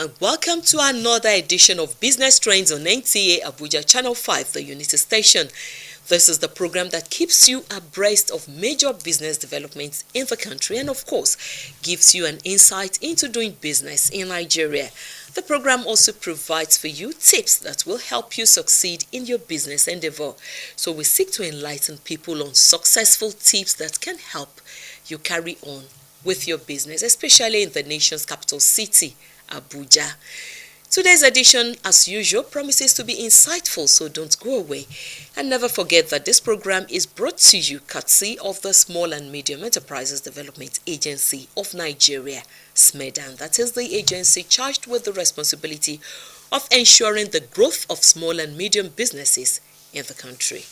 and welcome to another edition of Business Trends on NTA Abuja Channel 5, the Unity Station. This is the program that keeps you abreast of major business developments in the country and, of course, gives you an insight into doing business in Nigeria. The program also provides for you tips that will help you succeed in your business endeavor. So we seek to enlighten people on successful tips that can help you carry on with your business, especially in the nation's capital city, Abuja. Today's edition, as usual, promises to be insightful, so don't go away. And never forget that this program is brought to you courtesy of the Small and Medium Enterprises Development Agency of Nigeria, SMEDAN. That is the agency charged with the responsibility of ensuring the growth of small and medium businesses in the country.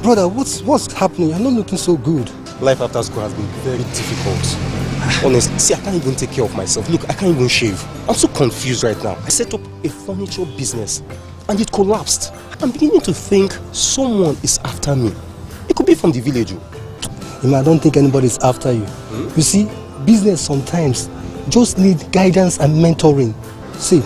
Brother, what's happening? You're not looking so good. Life after school has been very difficult. Honestly, see, I can't even take care of myself. Look, I can't even shave. I'm so confused right now. I set up a furniture business and it collapsed. I'm beginning to think someone is after me. It could be from the village. I don't think anybody's after you. You see, business sometimes just need guidance and mentoring. See,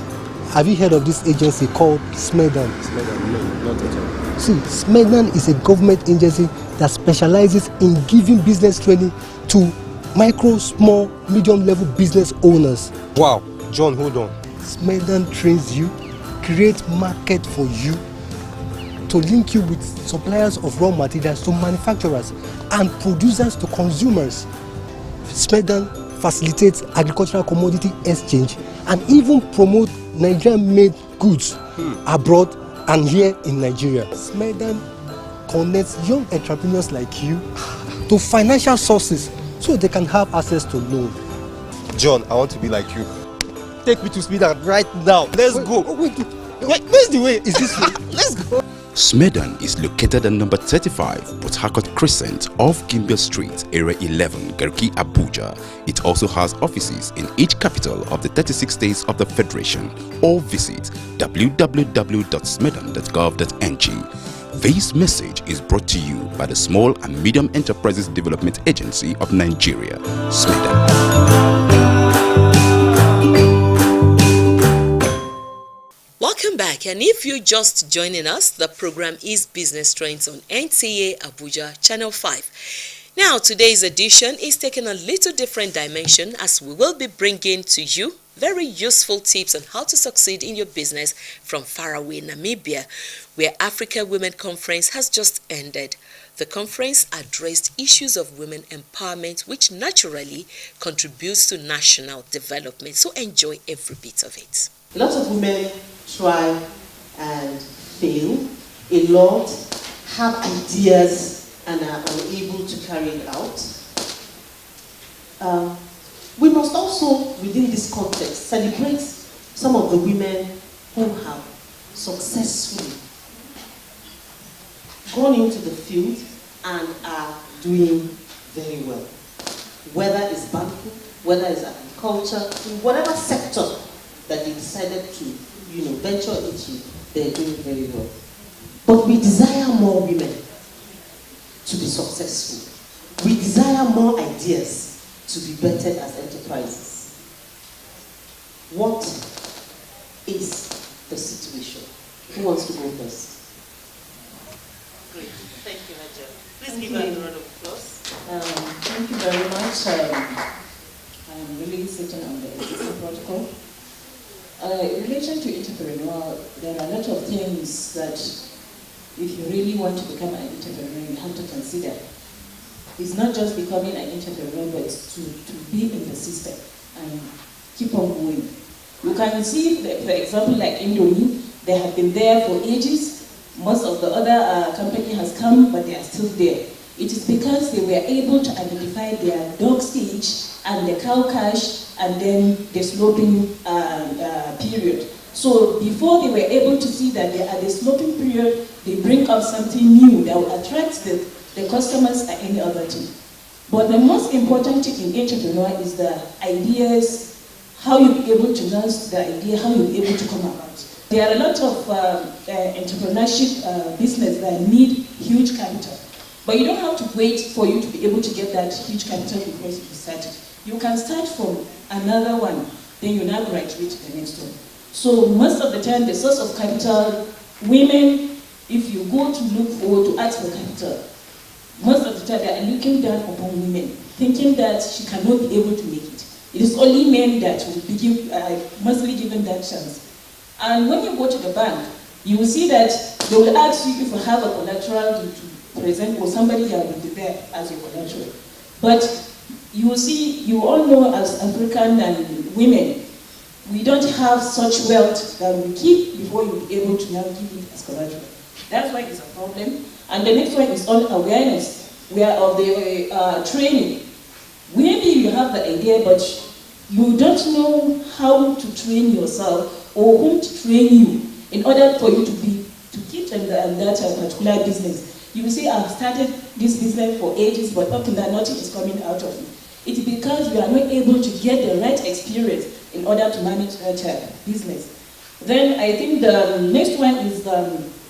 have you heard of this agency called SMEDAN? SMEDAN, no, not at all. See, SMEDAN is a government agency that specializes in giving business training to micro, small, medium level business owners. Wow, John, hold on. SMEDAN trains you, create market for you, to link you with suppliers of raw materials to manufacturers and producers to consumers. SMEDAN facilitates agricultural commodity exchange and even promote Nigerian-made goods abroad and here in Nigeria. SMEDAN connects young entrepreneurs like you to financial sources so they can have access to loan. John, I want to be like you. Take me to SMEDAN right now. Let's go. Wait, where's the way? Is this way? Let's go. SMEDAN is located at number 35, Port Harcourt Crescent off Gimbia Street, Area 11, Garki, Abuja. It also has offices in each capital of the 36 states of the Federation, or visit www.smedan.gov.ng. This message is brought to you by the Small and Medium Enterprises Development Agency of Nigeria, SMEDAN. Welcome back, and if you're just joining us, the program is Business Trends on NTA Abuja Channel 5. Now, today's edition is taking a little different dimension as we will be bringing to you very useful tips on how to succeed in your business from faraway Namibia, where Africa Women Conference has just ended. The conference addressed issues of women empowerment, which naturally contributes to national development. So enjoy every bit of it. A lot of women try and fail. A lot have ideas and are unable to carry it out. We must also, within this context, celebrate some of the women who have successfully gone into the field and are doing very well. Whether it's banking, whether it's agriculture, in whatever sector that they decided to, venture into, they're doing very well. But we desire more women to be successful. We desire more ideas to be bettered as enterprises. What is the situation? Who wants to go first? Great. Thank you, Nadia. Please give her a round of applause. Thank you very much. I'm really sitting on the existing protocol. In relation to entrepreneur, there are a lot of things that if you really want to become an entrepreneur, you have to consider. It's not just becoming an entrepreneur, but it's to be in the system and keep on going. You can see, for example, like Indomie, they have been there for ages. Most of the other company has come, but they are still there. It is because they were able to identify their dog stage and the cow cash and then the sloping period. So before they were able to see that they are at the sloping period, they bring up something new that will attract the customers and any other thing. But the most important thing in entrepreneur is the ideas, how you'll be able to launch the idea, how you'll be able to come about. There are a lot of entrepreneurship business that need huge capital. But you don't have to wait for you to be able to get that huge capital before you start it. You can start from another one then you now graduate to the next one. So most of the time, the source of capital, women, if you go to look for, to ask for capital, most of the time they are looking down upon women, thinking that she cannot be able to make it. It is only men that will be mostly given that chance. And when you go to the bank, you will see that they will ask you if you have a collateral to present, or somebody that will be there as your collateral. But you will see, you all know as African and women, we don't have such wealth that we keep before you'll be able to now give it as collateral. That's why it's a problem. And the next one is on awareness, where of the training. Maybe you have the idea, but you don't know how to train yourself or whom to train you in order for you to keep in that particular business. You will say, I've started this business for ages, but up to now nothing is coming out of it. It's because we are not able to get the right experience in order to manage that business. Then I think the next one is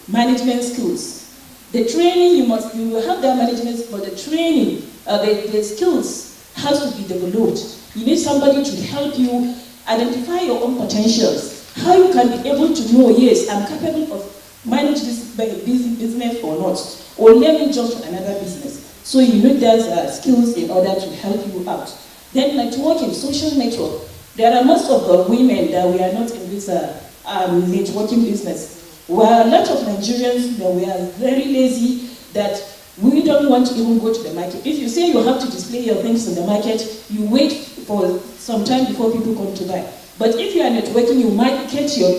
management skills. The training, you will have the management, but the training, the skills has to be developed. You need somebody to help you identify your own potentials. How you can be able to know, yes, I'm capable of manage this business or not, or let me jump to another business. So you need those skills in order to help you out. Then networking, social network. There are most of the women that we are not in this networking business. We are a lot of Nigerians that we are very lazy, that we don't want to even go to the market. If you say you have to display your things in the market, you wait for some time before people come to buy. But if you are networking, you market your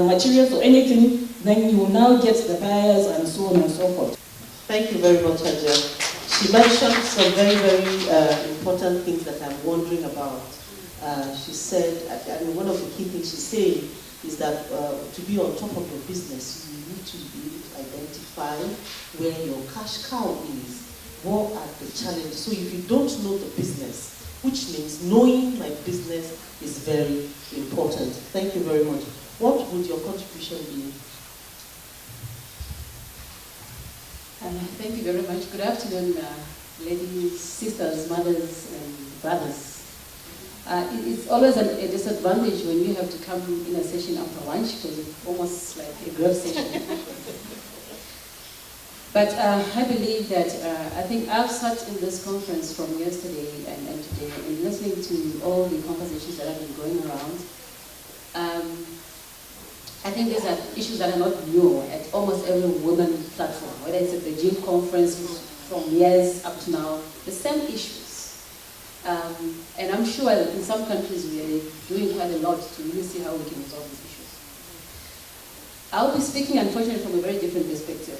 materials or anything, then you will now get the buyers and so on and so forth. Thank you very much, Haja. She mentioned some very, very important things that I'm wondering about. She said, I mean, one of the key things she's saying is that to be on top of your business, you need to be able to identify where your cash cow is. What are the challenges? So if you don't know the business, which means knowing my business is very important. Thank you very much. What would your contribution be? Thank you very much. Good afternoon, ladies, sisters, mothers, and brothers. It's always a disadvantage when you have to come in a session after lunch, because it's almost like a growth session. But I believe that I think I've sat in this conference from yesterday and today and listening to all the conversations that have been going around. I think these are issues that are not new at almost every women platform, whether it's at the gym conference from years up to now, the same issues. And I'm sure that in some countries we are doing quite a lot to really see how we can resolve these issues. I'll be speaking, unfortunately, from a very different perspective,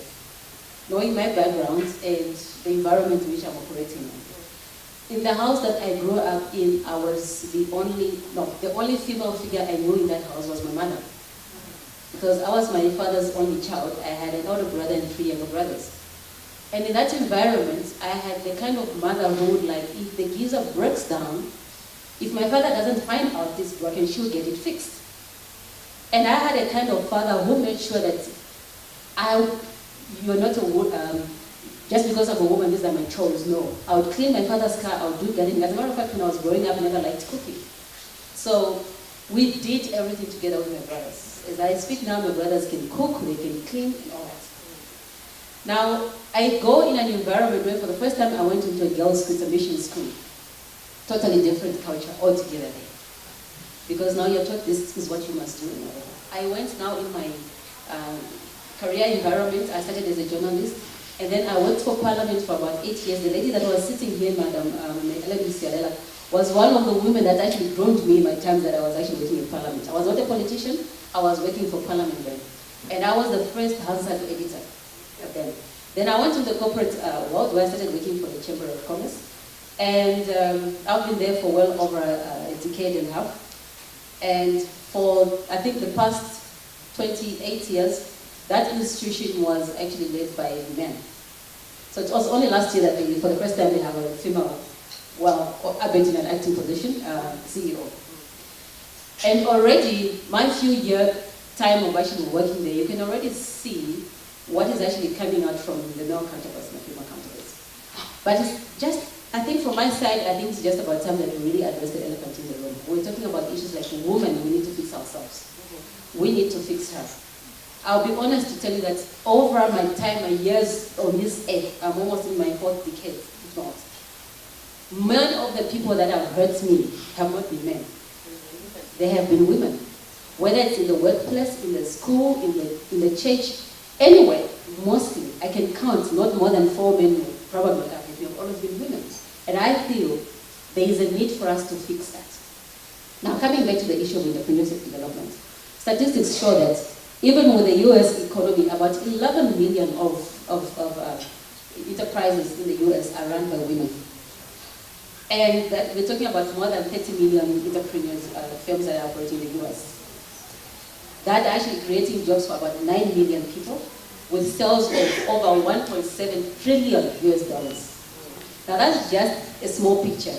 knowing my background and the environment in which I'm operating in. In the house that I grew up in, I was the only female figure I knew in that house was my mother. Because I was my father's only child. I had an older brother and 3 younger brothers. And in that environment, I had the kind of motherhood, like if the geyser breaks down, if my father doesn't find out this broken, she'll get it fixed. And I had a kind of father who made sure that you're not a just because I'm a woman, these are my chores. No. I would clean my father's car, I would do gardening. As a matter of fact, when I was growing up, I never liked cooking. So we did everything together with my brothers. As I speak now, my brothers can cook, they can clean, and all that. Now, I go in an environment where for the first time I went into a girls' school, it's a mission school. Totally different culture altogether there. Because now you're taught this is what you must do and whatever. I went now in my career environment. I started as a journalist, and then I worked for Parliament for about 8 years. The lady that was sitting here, Madam Ellen, was one of the women that actually groomed me in my time that I was actually working in Parliament. I was not a politician, I was working for Parliament then. And I was the first Hansard editor then. Then I went to the corporate world where I started working for the Chamber of Commerce. And I've been there for well over a decade and a half. And for, I think, the past 28 years, that institution was actually led by men. So it was only last year that for the first time they have a female, well, I've been in an acting position, CEO. And already, my few year time of actually working there, you can already see what is actually coming out from the male counterparts and the female counterparts. But it's just I think from my side, I think it's just about time that we really address the elephant in the room. We're talking about issues like women, we need to fix ourselves. We need to fix her. I'll be honest to tell you that over my time, my years on this earth, I'm almost in my fourth decade, if not. Many of the people that have hurt me have not been men. They have been women. Whether it's in the workplace, in the school, in the church, anywhere, mostly, I can count not more than 4 men, probably have always been women. And I feel there is a need for us to fix that. Now, coming back to the issue of entrepreneurship development, statistics show that even with the US economy, about 11 million of enterprises in the US are run by women. And that we're talking about more than 30 million entrepreneurs, firms that are operating in the US. That are actually creating jobs for about 9 million people with sales of over 1.7 trillion US dollars. Now that's just a small picture.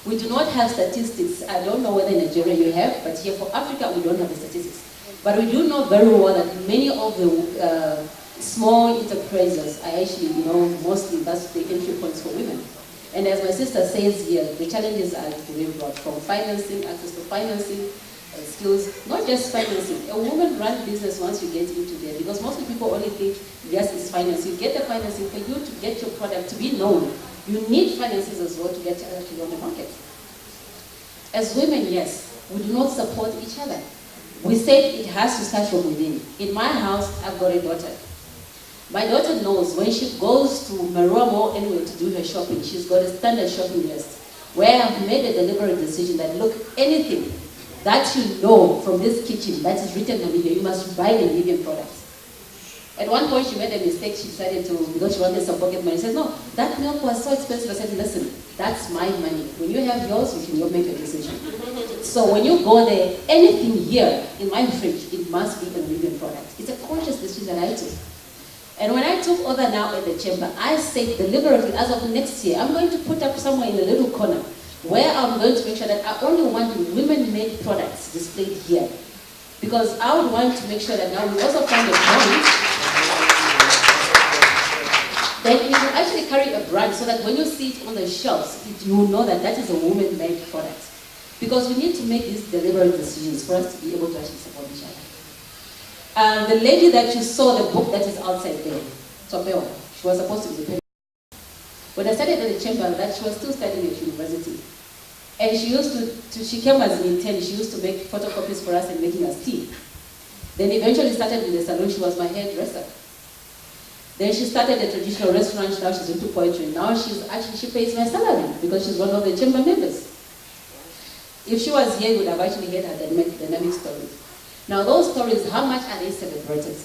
We do not have statistics. I don't know whether in Nigeria you have, but here for Africa we don't have the statistics. But we do know very well that many of the small enterprises are actually, mostly that's the entry points for women. And as my sister says here, the challenges are very broad, from financing, access to financing, skills, not just financing. A woman-run business once you get into there, because most people only think, yes, it's finance. You get the financing for you to get your product to be known. You need finances as well to get actually on the market. As women, yes, we do not support each other. We said it has to start from within. In my house, I've got a daughter. My daughter knows when she goes to Marua Mall anyway to do her shopping, she's got a standard shopping list where I've made a deliberate decision that, look, anything that you know from this kitchen that is written NAMIBIA, you must buy the Namibian products. At one point, she made a mistake. She decided to, because she wanted some pocket money, she said, no, that milk was so expensive. I said, listen, that's my money. When you have yours, you can make a decision. So when you go there, anything here in my fridge, it must be a Namibian product. It's a conscious decision that I took. And when I took over now at the chamber, I said deliberately, as of next year, I'm going to put up somewhere in a little corner where I'm going to make sure that I only want women-made products displayed here. Because I would want to make sure that now we also find a brand that you can actually carry a brand so that when you see it on the shelves, you will know that that is a woman-made product. Because we need to make these deliberate decisions for us to be able to actually support each other. The lady that you saw, the book that is outside there, Topewa, she was supposed to be the pen. When I started at the chamber, that she was still studying at university. And she used to she came as an intern, she used to make photocopies for us and making us tea. Then eventually started with the salon, she was my hairdresser. Then she started a traditional restaurant, now she's into poetry. Now she pays my salary because she's one of the chamber members. If she was here, you would have actually heard her dynamic stories. Now those stories, how much are they celebrated?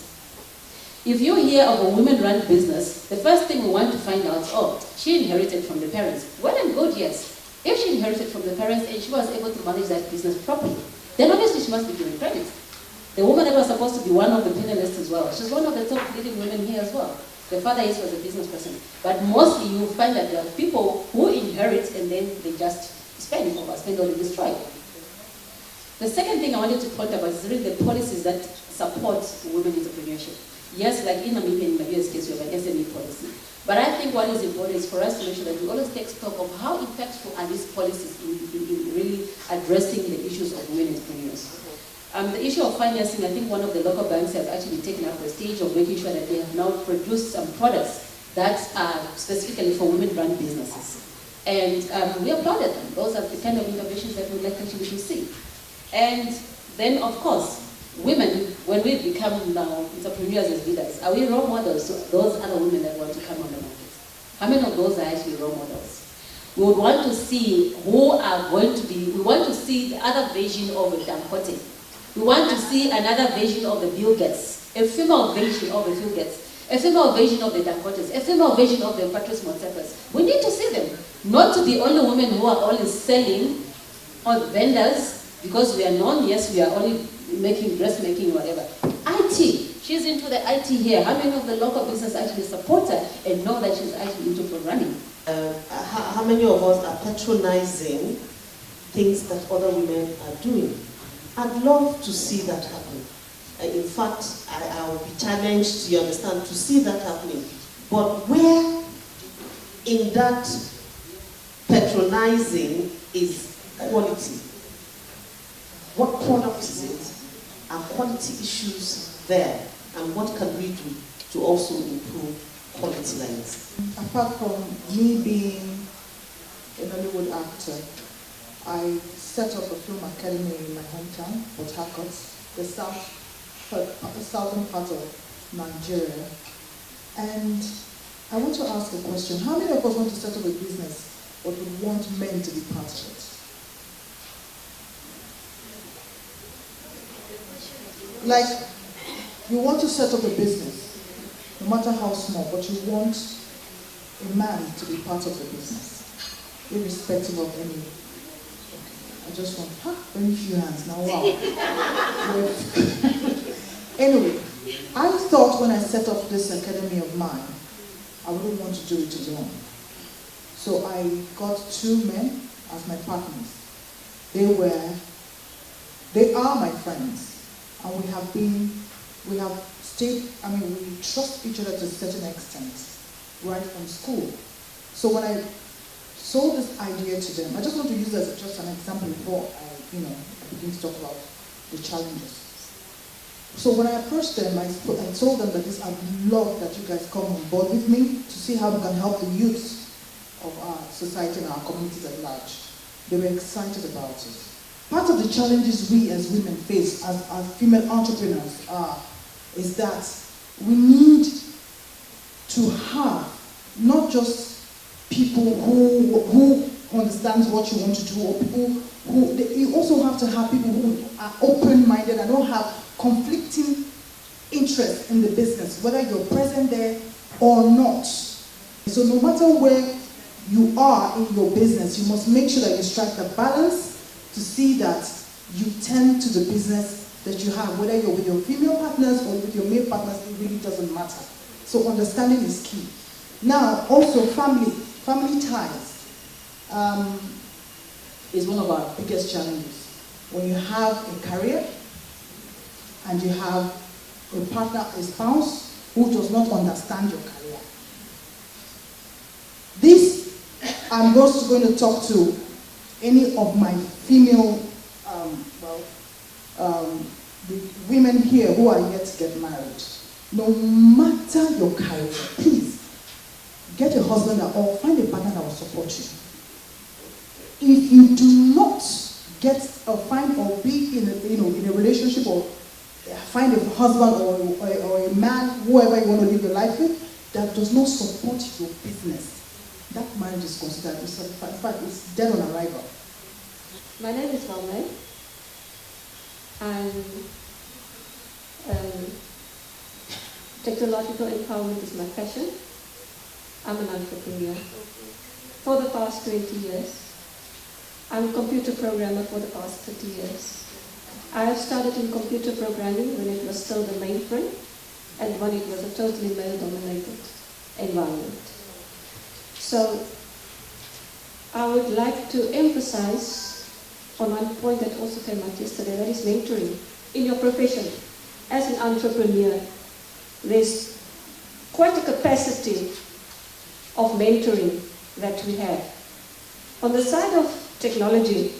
If you hear of a women-run business, the first thing we want to find out, oh, she inherited from the parents. Well and good, yes. If she inherited from the parents and she was able to manage that business properly, then obviously she must be given credit. The woman that was supposed to be one of the panelists as well, she's one of the top leading women here as well. The father was a business person. But mostly you will find that there are people who inherit and then they just spend or destroy. The second thing I wanted to point out is really the policies that support women entrepreneurship. Yes, like in Namibia, in Namibia's case, we have an SME policy. But I think what is important is for us to make sure that we always take stock of how impactful are these policies in really addressing the issues of women entrepreneurs. The issue of financing, I think one of the local banks have actually taken up the stage of making sure that they have now produced some products that are specifically for women-run businesses. And we applauded them. Those are the kind of innovations that we'd like actually to see. And then, of course, women, when we become now entrepreneurs as leaders, are we role models to those other women that want to come on the market? How many of those are actually role models? We would want to see who are going to be, we want to see the other version of a Dangote. We want to see another version of the Bill Gates, a female version of the Bill Gates, a female version of the Dangotes, a female version of the Patrice Motsepas. We need to see them, not to be only women who are only selling on vendors, because we are known, yes, we are only making dressmaking, whatever. IT, she's into the IT here. How many of the local business actually support her and know that she's actually into running? How many of us are patronizing things that other women are doing? I'd love to see that happen. In fact, I will be challenged, you understand, to see that happening. But where in that patronizing is quality. What product is it? Are quality issues there? And what can we do to also improve quality lines? Apart from me being a Hollywood actor, I set up a film academy in my hometown, Port Harcourt, the southern part of Nigeria. And I want to ask a question. How many of us want to set up a business but would want men to be part of it? Like, you want to set up a business, no matter how small, but you want a man to be part of the business, irrespective of any. Okay, I just want, very few hands now, wow. Anyway, I thought when I set up this academy of mine, I wouldn't want to do it alone. So I got 2 men as my partners. They are my friends. And we have stayed, we trust each other to a certain extent, right from school. So when I sold this idea to them, I just want to use this as just an example before I begin to talk about the challenges. So when I approached them, I told them that I'd love that you guys come on board with me to see how we can help the youth of our society and our communities at large. They were excited about it. Part of the challenges we as women face as female entrepreneurs is that we need to have not just people who understands what you want to do, or people you also have to have people who are open-minded and don't have conflicting interests in the business, whether you're present there or not. So no matter where you are in your business, you must make sure that you strike the balance to see that you tend to the business that you have, whether you're with your female partners or with your male partners, it really doesn't matter. So understanding is key. Now, also family ties is one of our biggest challenges. When you have a career and you have a partner, a spouse who does not understand your career. This, I'm also going to talk to any of my female, the women here who are yet to get married. No matter your career, please get a husband or find a partner that will support you. If you do not get or find or be in a relationship or find a husband or a man, whoever you want to live your life with, that does not support your business, that marriage is considered, in fact, it's dead on arrival. My name is Valmay, and technological empowerment is my passion. I'm an entrepreneur. For the past 20 years, I'm a computer programmer for the past 30 years. I have started in computer programming when it was still the mainframe and when it was a totally male-dominated environment. So I would like to emphasize on one point that also came out yesterday, that is mentoring in your profession. As an entrepreneur, there's quite a capacity of mentoring that we have. On the side of technology,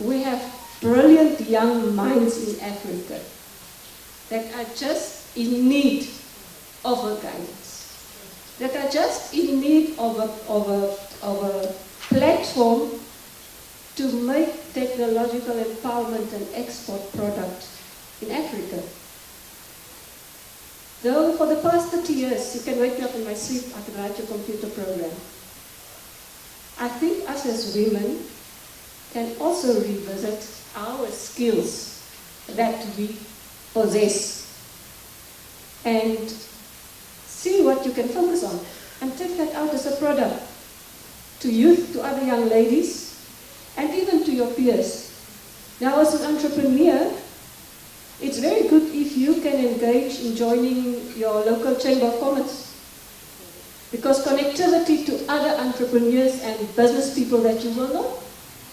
we have brilliant young minds in Africa that are just in need of a guidance, that are just in need of a platform to make technological empowerment an export product in Africa. Though for the past 30 years, you can wake me up in my sleep, I can write a computer program. I think us as women can also revisit our skills that we possess and see what you can focus on and take that out as a product to youth, to other young ladies, and even to your peers. Now, as an entrepreneur, it's very good if you can engage in joining your local chamber of commerce, because connectivity to other entrepreneurs and business people that you will not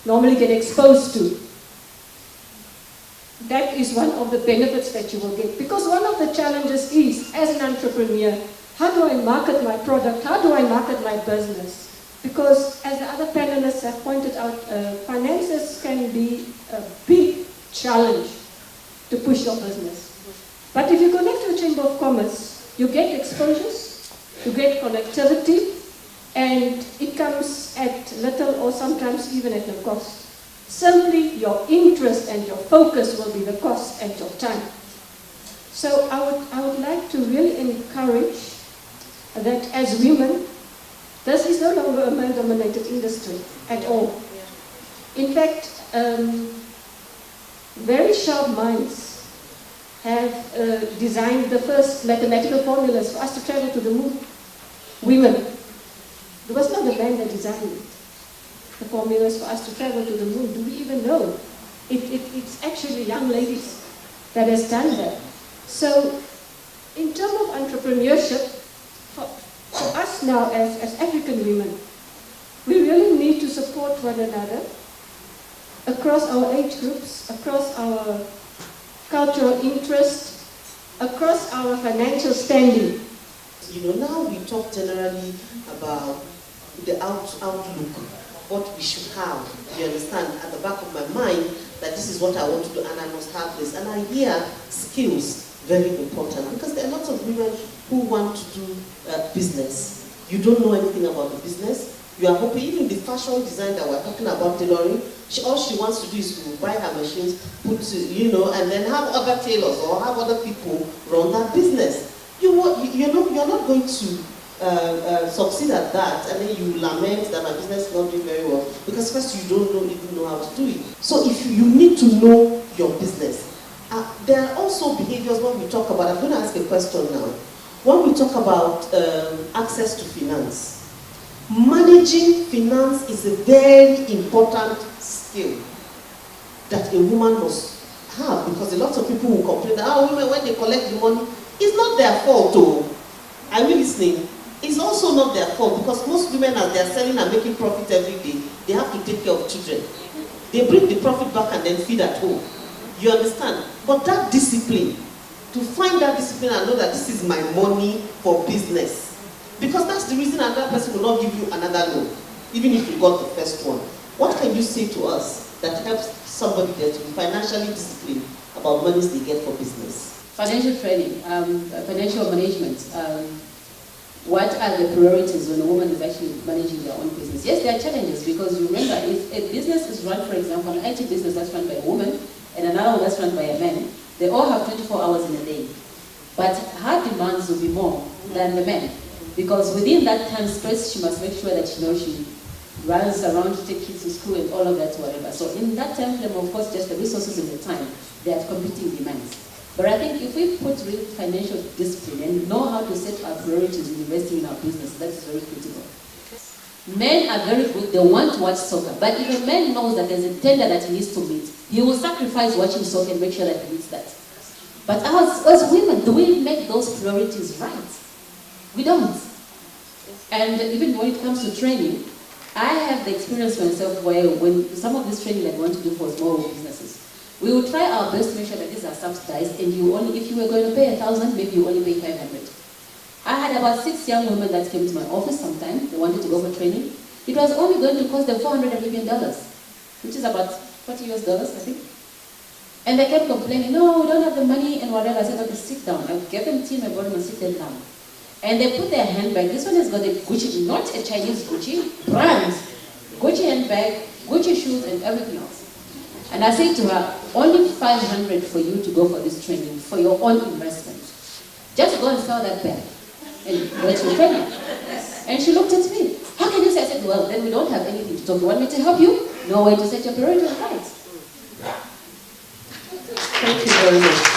normally get exposed to, that is one of the benefits that you will get. Because one of the challenges is, as an entrepreneur, how do I market my product? How do I market my business? Because as the other panelists have pointed out, finances can be a big challenge to push your business. But if you connect to the Chamber of Commerce, you get exposures, you get connectivity, and it comes at little or sometimes even at no cost. Simply your interest and your focus will be the cost and your time. So I would like to really encourage that as women, this is no longer a male-dominated industry at all. In fact, very sharp minds have designed the first mathematical formulas for us to travel to the moon. Women. It was not the man that designed it. The formulas for us to travel to the moon. Do we even know? It's actually young ladies that has done that. So, in terms of entrepreneurship, for us now as African women, we really need to support one another across our age groups, across our cultural interest, across our financial standing. Now we talk generally about the outlook, what we should have. You understand, at the back of my mind, that this is what I want to do and I must have this. And I hear skills very important because there are lots of women who want to do business. You don't know anything about the business. You are hoping, even the fashion design that we're talking about tailoring, all she wants to do is to buy her machines, and then have other tailors or have other people run that business. You're not going to succeed at that, and then you lament that my business is not doing very well because first you don't even know how to do it. So if you need to know your business, there are also behaviors when we talk about. I'm going to ask a question now. When we talk about access to finance, managing finance is a very important skill that a woman must have, because a lot of people will complain that women, when they collect the money, it's not their fault. Are you listening? It's also not their fault, because most women, as they are selling and making profit every day, they have to take care of children. They bring the profit back and then feed at home. You understand? But that discipline, to find that discipline and know that this is my money for business, because that's the reason another person will not give you another loan, even if you got the first one. What can you say to us that helps somebody there to be financially disciplined about monies they get for business? Financial training, financial management. What are the priorities when a woman is actually managing their own business? Yes, there are challenges, because remember, if a business is run, for example, an IT business that's run by a woman and another one that's run by a man, they all have 24 hours in a day. But her demands will be more than the men, because within that time space, she must make sure that she runs around to take kids to school and all of that, whatever. So in that time frame, of course, just the resources and the time, they have competing demands. But I think if we put real financial discipline and know how to set our priorities in investing in our business, that is very critical. Men are very good, they want to watch soccer, but if a man knows that there's a tender that he needs to meet, he will sacrifice watching soccer and make sure that he meets that. But as women, do we make those priorities right? We don't. And even when it comes to training, I have the experience myself where when some of this training that we want to do for small businesses, we will try our best to make sure that these are subsidized, and if you were going to pay 1,000, maybe you only pay 500. I had about 6 young women that came to my office sometime. They wanted to go for training. It was only going to cost them $400 million, which is about $40 US, I think. And they kept complaining, no, we don't have the money and whatever. I said, okay, sit down. I gave them tea, I brought them and sit them down. And they put their handbag. This one has got a Gucci, not a Chinese Gucci, brand. Gucci handbag, Gucci shoes, and everything else. And I said to her, only 500 for you to go for this training, for your own investment. Just go and sell that bag and go to training. And she looked at me. How can you say? I said, well, then we don't have anything to talk. You want me to help you? No way to set your priorities right. Thank you very much.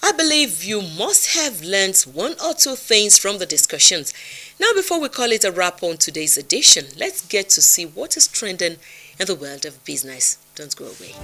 I believe you must have learned one or two things from the discussions. Now, before we call it a wrap on today's edition, let's get to see what is trending in the world of business. Don't go away.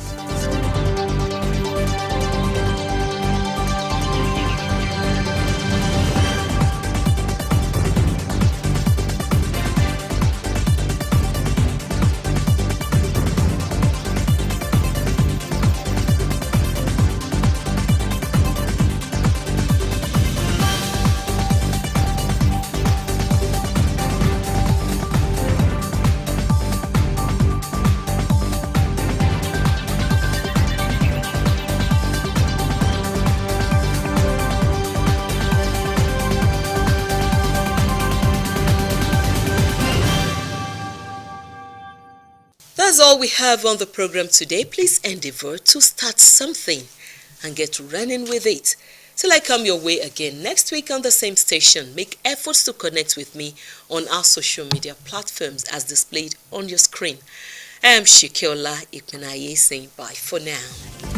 That's all we have on the program today. Please endeavor to start something and get running with it. Till I come your way again next week on the same station, make efforts to connect with me on our social media platforms as displayed on your screen. I am Shikiola Ipinaye saying bye for now.